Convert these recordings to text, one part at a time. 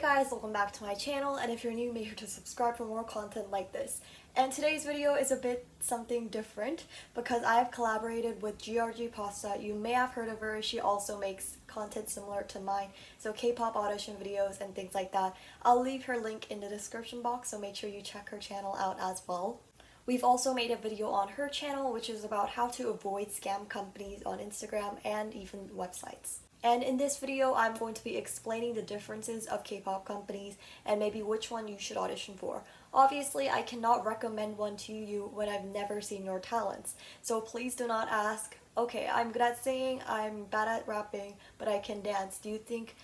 Hey guys, welcome back to my channel, and if you're new, make sure to subscribe for more content like this. And today's video is a bit something different because I have collaborated with GRG Pasta. You may have heard of her. She also makes content similar to mine, so K-pop audition videos and things like that. I'll leave her link in the description box, so make sure you check her channel out as well. We've also made a video on her channel, which is about how to avoid scam companies on Instagram and even websites. And in this video, I'm going to be explaining the differences of K-pop companies and maybe which one you should audition for. Obviously, I cannot recommend one to you when I've never seen your talents. So please do not ask, okay, I'm good at singing, I'm bad at rapping, but I can dance. Do you think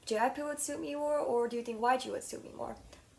JYP would suit me more, or do you think YG would suit me more?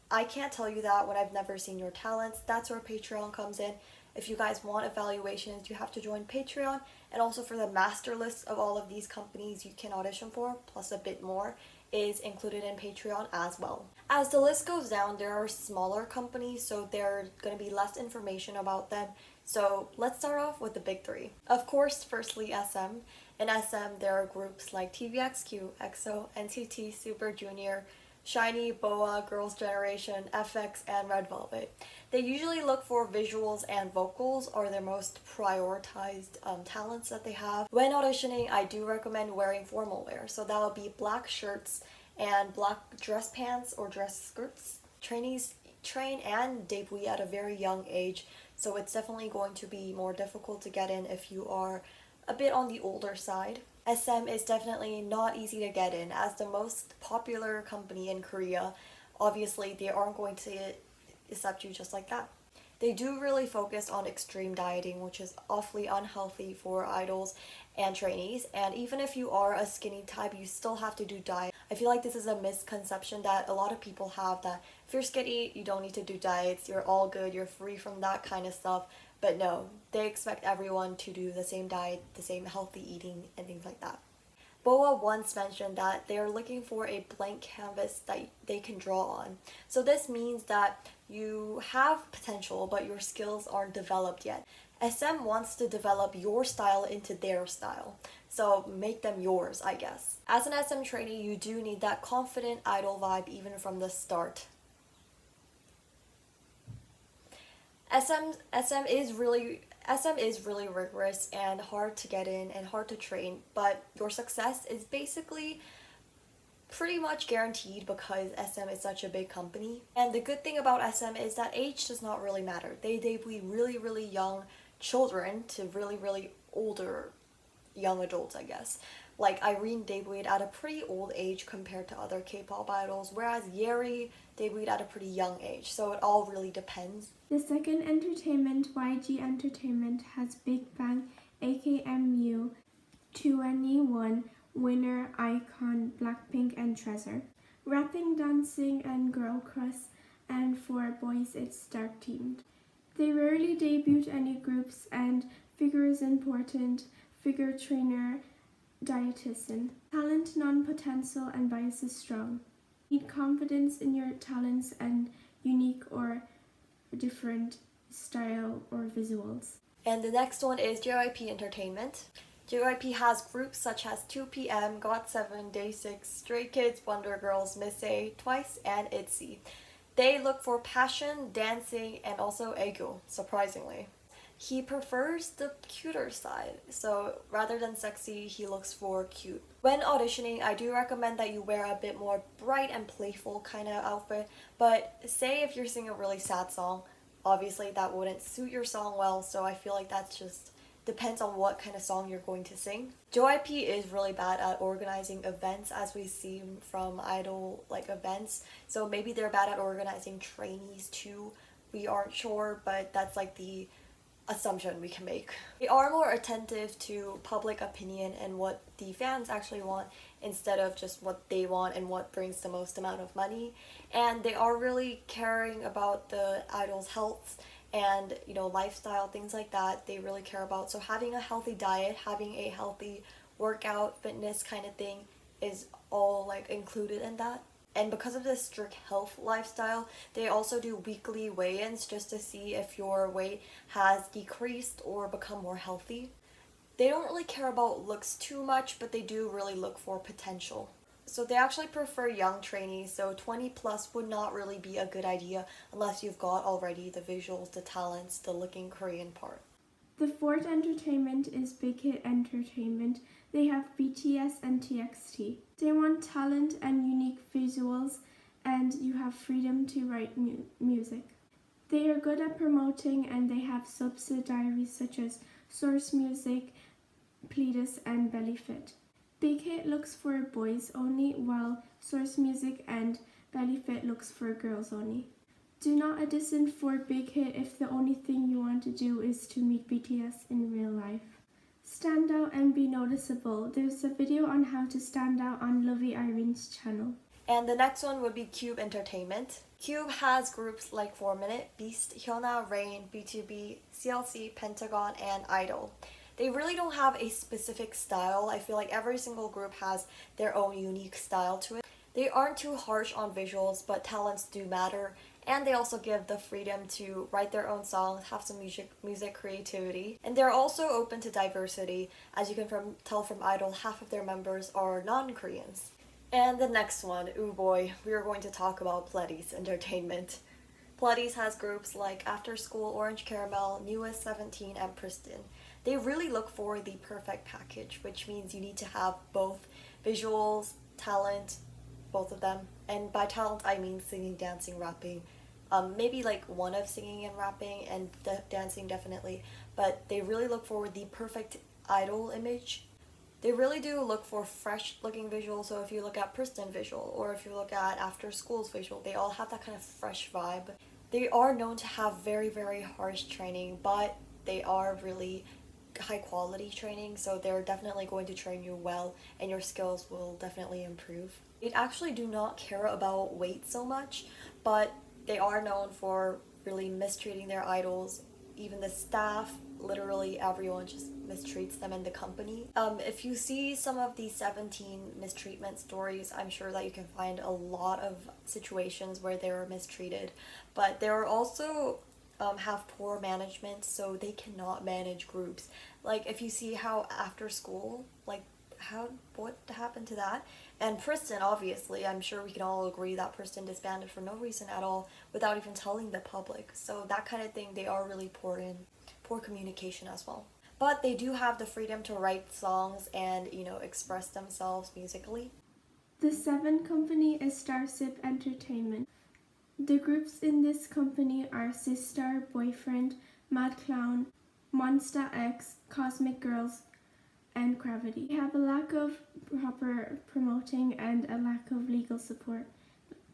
I can't tell you that when I've never seen your talents. That's where Patreon comes in. If you guys want evaluations, you have to join Patreon, and also for the master list of all of these companies you can audition for, plus a bit more, is included in Patreon as well. As the list goes down, there are smaller companies, so there's going to be less information about them. So let's start off with the big three. Of course, firstly SM. In SM, there are groups like TVXQ, EXO, NCT, Super Junior, SHINee, BoA, Girls' Generation, FX, and Red Velvet. They usually look for visuals and vocals are their most prioritized talents that they have. When auditioning, I do recommend wearing formal wear. So that would be black shirts and black dress pants or dress skirts. Trainees train and debut at a very young age, so it's definitely going to be more difficult to get in if you are a bit on the older side. SM is definitely not easy to get in. As the most popular company in Korea, obviously they aren't going to accept you just like that. They do really focus on extreme dieting, which is awfully unhealthy for idols and trainees, and even if you are a skinny type, you still have to do diet. I feel like this is a misconception that a lot of people have, that if you're skinny, you don't need to do diets, you're all good, you're free from that kind of stuff. But no, they expect everyone to do the same diet, the same healthy eating, and things like that. BoA once mentioned that they are looking for a blank canvas that they can draw on. So this means that you have potential, but your skills aren't developed yet. SM wants to develop your style into their style. So make them yours, I guess. As an SM trainee, you do need that confident idol vibe even from the start. SM is really rigorous and hard to get in and hard to train, but your success is basically pretty much guaranteed because SM is such a big company. And the good thing about SM is that age does not really matter. They debut really young children to really older young adults, I guess. Like Irene debuted at a pretty old age compared to other K-pop idols, whereas Yeri debuted at a pretty young age, so it all really depends. The second entertainment, YG Entertainment, has Big Bang, AKMU, 2NE1, Winner, Icon, Blackpink, and Treasure. Rapping, dancing, and girl crush, and for boys it's dark themed. They rarely debut any groups, and figure is important, figure trainer, dietitian. Talent, non-potential, and bias is strong. Need confidence in your talents and unique or different style or visuals. And the next one is JYP Entertainment. JYP has groups such as 2PM, GOT7, Day6, Stray Kids, Wonder Girls, Miss A, Twice, and ITZY. They look for passion, dancing, and also ego, surprisingly. He prefers the cuter side, so rather than sexy, he looks for cute. When auditioning, I do recommend that you wear a bit more bright and playful kind of outfit, but say if you're singing a really sad song, obviously that wouldn't suit your song well, so I feel like that's just depends on what kind of song you're going to sing. JYP is really bad at organizing events, as we see from idol events, so maybe they're bad at organizing trainees too. We aren't sure, but that's like the assumption we can make. They are more attentive to public opinion and what the fans actually want instead of just what they want and what brings the most amount of money. And they are really caring about the idol's health and lifestyle, things like that they really care about. So having a healthy diet, having a healthy workout, fitness kind of thing is all included in that. And because of this strict health lifestyle, they also do weekly weigh-ins just to see if your weight has decreased or become more healthy. They don't really care about looks too much, but they do really look for potential. So they actually prefer young trainees, so 20 plus would not really be a good idea unless you've got already the visuals, the talents, the looking Korean part. The fourth entertainment is Big Hit Entertainment. They have BTS and TXT. They want talent and unique visuals, and you have freedom to write music. They are good at promoting, and they have subsidiaries such as Source Music, Pledis, and Bellyfit. Big Hit looks for boys only, while Source Music and Bellyfit looks for girls only. Do not audition for Big Hit if the only thing you want to do is to meet BTS in real life. Stand out and be noticeable. There's a video on how to stand out on Luvie Irene's channel. And the next one would be Cube Entertainment. Cube has groups like 4 Minute, Beast, Hyuna, Rain, B2B, CLC, Pentagon, and Idol. They really don't have a specific style. I feel like every single group has their own unique style to it. They aren't too harsh on visuals, but talents do matter, and they also give the freedom to write their own songs, have some music creativity, and they're also open to diversity. As you can tell from Idol, half of their members are non-Koreans. And the next one, oh boy, we are going to talk about Pledis Entertainment. Pledis has groups like After School, Orange Caramel, Newest 17, and Pristin. They really look for the perfect package, which means you need to have both visuals, talent, both of them. And by talent, I mean singing, dancing, rapping. Maybe like one of singing and rapping, and dancing definitely. But they really look for the perfect idol image. They really do look for fresh looking visuals. So if you look at Pristin visual, or if you look at After School's visual, they all have that kind of fresh vibe. They are known to have very, very harsh training, but they are really high quality training, so they're definitely going to train you well, and your skills will definitely improve. They actually do not care about weight so much, but they are known for really mistreating their idols. Even the staff, literally everyone just mistreats them in the company. If you see some of the 17 mistreatment stories, I'm sure that you can find a lot of situations where they were mistreated, but there are also have poor management, so they cannot manage groups. Like if you see how After School, like what happened to that? And Pristin, obviously, I'm sure we can all agree that Pristin disbanded for no reason at all without even telling the public. So that kind of thing, they are really poor communication as well. But they do have the freedom to write songs and, express themselves musically. The seventh company is Starship Entertainment. The groups in this company are Sistar, Boyfriend, Mad Clown, Monsta X, Cosmic Girls, and Gravity. They have a lack of proper promoting and a lack of legal support,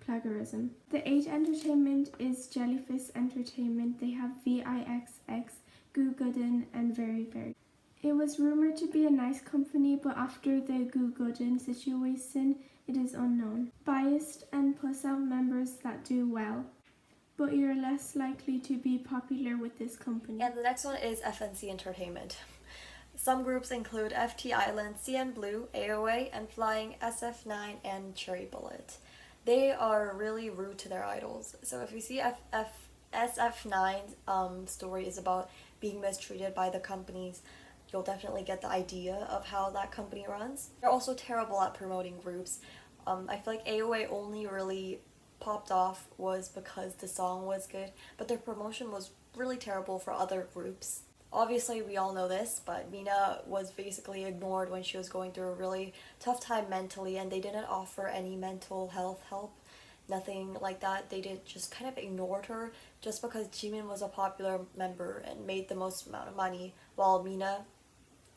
plagiarism. The eighth entertainment is Jellyfish Entertainment. They have VIXX, Goo Gooden, and Very Very. It was rumored to be a nice company, but after the Goo Gooden situation, it is unknown. Biased and push out members that do well, but you're less likely to be popular with this company. And the next one is FNC Entertainment. Some groups include FT Island, CN Blue, AOA, and Flying, SF9, and Cherry Bullet. They are really rude to their idols. So if you see SF9's story is about being mistreated by the companies, you'll definitely get the idea of how that company runs. They're also terrible at promoting groups. I feel like AOA only really popped off was because the song was good, but their promotion was really terrible for other groups. Obviously, we all know this, but Mina was basically ignored when she was going through a really tough time mentally, and they didn't offer any mental health help, nothing like that. They did just kind of ignored her just because Jimin was a popular member and made the most amount of money, while Mina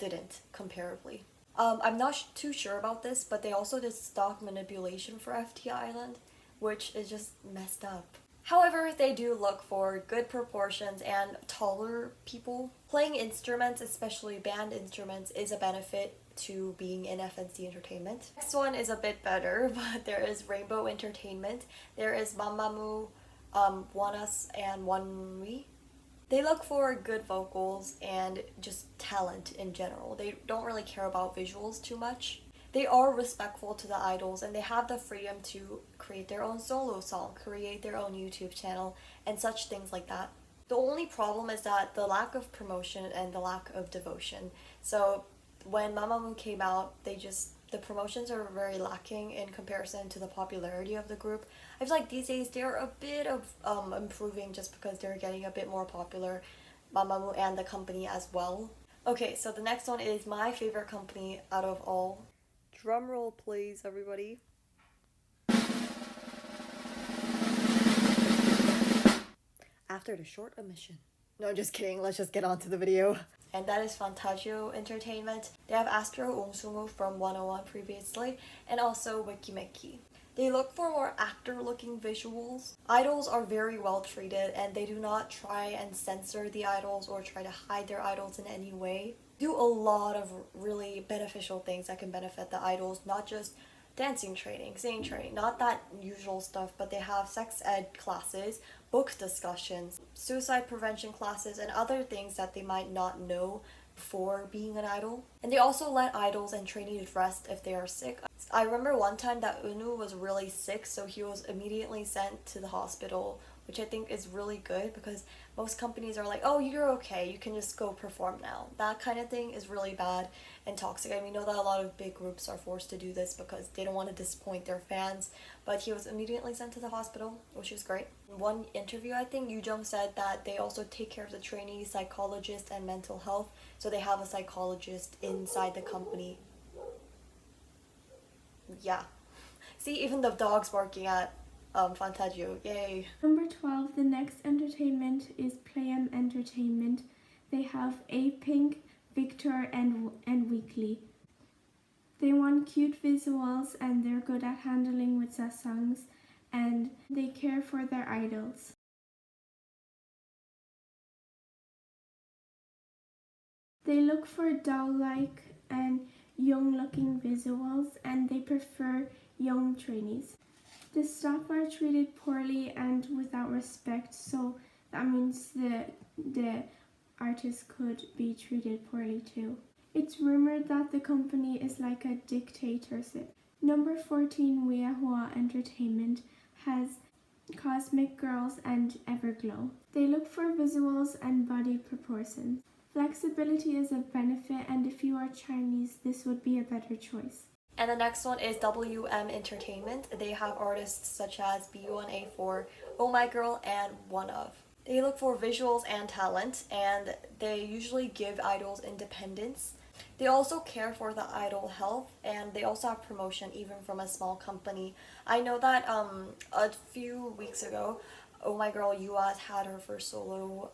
didn't, comparably. I'm not too sure about this, but they also did stock manipulation for FT Island, which is just messed up. However, they do look for good proportions and taller people. Playing instruments, especially band instruments, is a benefit to being in FNC Entertainment. Next one is a bit better, but there is Rainbow Entertainment. There is Mamamoo, Wannabes, and Wannabes. They look for good vocals and just talent in general. They don't really care about visuals too much. They are respectful to the idols, and they have the freedom to create their own solo song, create their own YouTube channel, and such things like that. The only problem is that the lack of promotion and the lack of devotion. So when Mamamoo came out, they just the promotions are very lacking in comparison to the popularity of the group. I feel like these days they're a bit of improving just because they're getting a bit more popular, Mamamoo and the company as well. Okay, so the next one is my favorite company out of all. Drum roll please, everybody. After the short omission. No, just kidding. Let's just get on to the video. And that is Fantagio Entertainment. They have Astro Ongsungu from 101 previously, and also Wikimeki. They look for more actor-looking visuals. Idols are very well treated, and they do not try and censor the idols or try to hide their idols in any way. Do a lot of really beneficial things that can benefit the idols, not just dancing training, singing training, not that usual stuff, but they have sex ed classes, book discussions, suicide prevention classes, and other things that they might not know before being an idol. And they also let idols and trainees rest if they are sick. I remember one time that Unu was really sick, so he was immediately sent to the hospital, which I think is really good because most companies are like, oh, you're okay, you can just go perform now. That kind of thing is really bad and toxic. I mean, we know that a lot of big groups are forced to do this because they don't want to disappoint their fans, but he was immediately sent to the hospital, which is great. In one interview, I think Yoo Jung said that they also take care of the trainees, psychologist, and mental health, so they have a psychologist inside the company. Yeah. See, even the dog's barking at Fantagio. Yay. Number 12, the next entertainment is PlayM Entertainment. They have A-Pink, Victor, and Weekly. They want cute visuals and they're good at handling with songs, and they care for their idols. They look for doll-like and young-looking visuals, and they prefer young trainees. The staff are treated poorly and without respect, so that means the artists could be treated poorly too. It's rumored that the company is like a dictatorship. Number 14, Yuehua Entertainment has Cosmic Girls and Everglow. They look for visuals and body proportions. Flexibility is a benefit, and if you are Chinese, this would be a better choice. And the next one is WM Entertainment. They have artists such as B1A4, Oh My Girl, and One Of. They look for visuals and talent, and they usually give idols independence. They also care for the idol health, and they also have promotion even from a small company. I know that a few weeks ago, Oh My Girl Yuehua had her first solo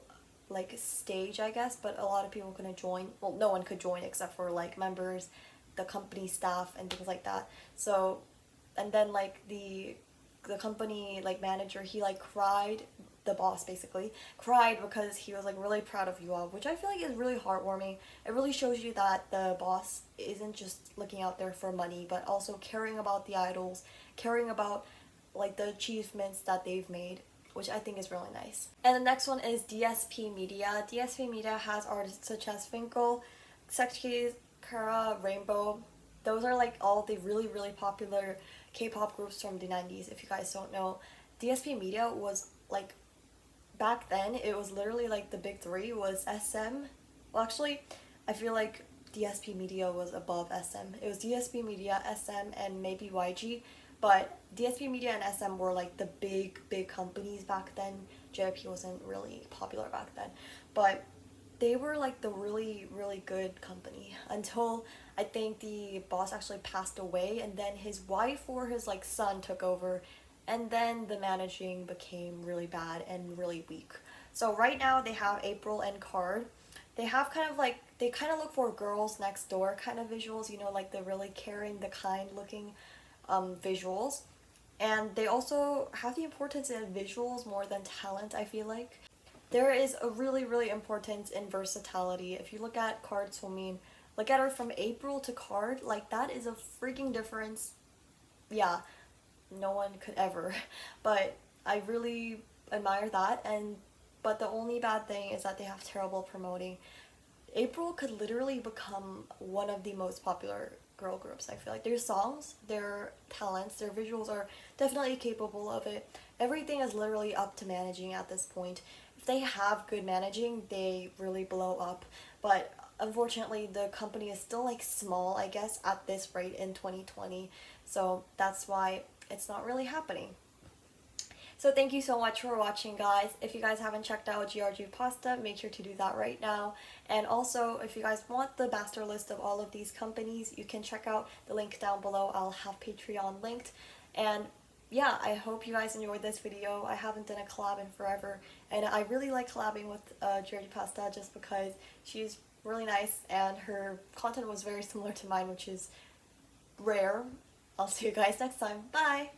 stage, I guess, but a lot of people couldn't join. Well, no one could join except for members, the company staff, and things like that. So, and then the company manager, he cried, the boss basically cried because he was really proud of Yuehua, which I feel like is really heartwarming. It really shows you that the boss isn't just looking out there for money, but also caring about the idols, caring about the achievements that they've made, which I think is really nice. And the next one is DSP Media. DSP Media has artists such as Finkel, Sexy, Kara, Rainbow. Those are all the really, really popular K-pop groups from the 90s. If you guys don't know, DSP Media was back then, it was literally the big three was SM. Well, actually, I feel like DSP Media was above SM. It was DSP Media, SM, and maybe YG. But DSP Media and SM were the big companies back then. JYP wasn't really popular back then. But they were the really, really good company until I think the boss actually passed away, and then his wife or his son took over, and then the managing became really bad and really weak. So right now they have April and Card. They have they kind of look for girls next door kind of visuals, the really caring, the kind looking visuals. And they also have the importance in visuals more than talent, I feel like. There is a really, really importance in versatility. If you look at Card Somin, look at her from April to Card, that is a freaking difference. Yeah, no one could ever. But I really admire that. But the only bad thing is that they have terrible promoting. April could literally become one of the most popular girl groups. I feel like their songs, their talents, their visuals are definitely capable of it. Everything is literally up to managing at this point. If they have good managing, they really blow up. But unfortunately the company is still like small, I guess, at this rate in 2020, so that's why it's not really happening. So thank you so much for watching, guys. If you guys haven't checked out GRG Pasta, make sure to do that right now. And also, if you guys want the master list of all of these companies, you can check out the link down below. I'll have Patreon linked. And yeah, I hope you guys enjoyed this video. I haven't done a collab in forever, and I really like collabing with GRG Pasta just because she's really nice and her content was very similar to mine, which is rare. I'll see you guys next time. Bye!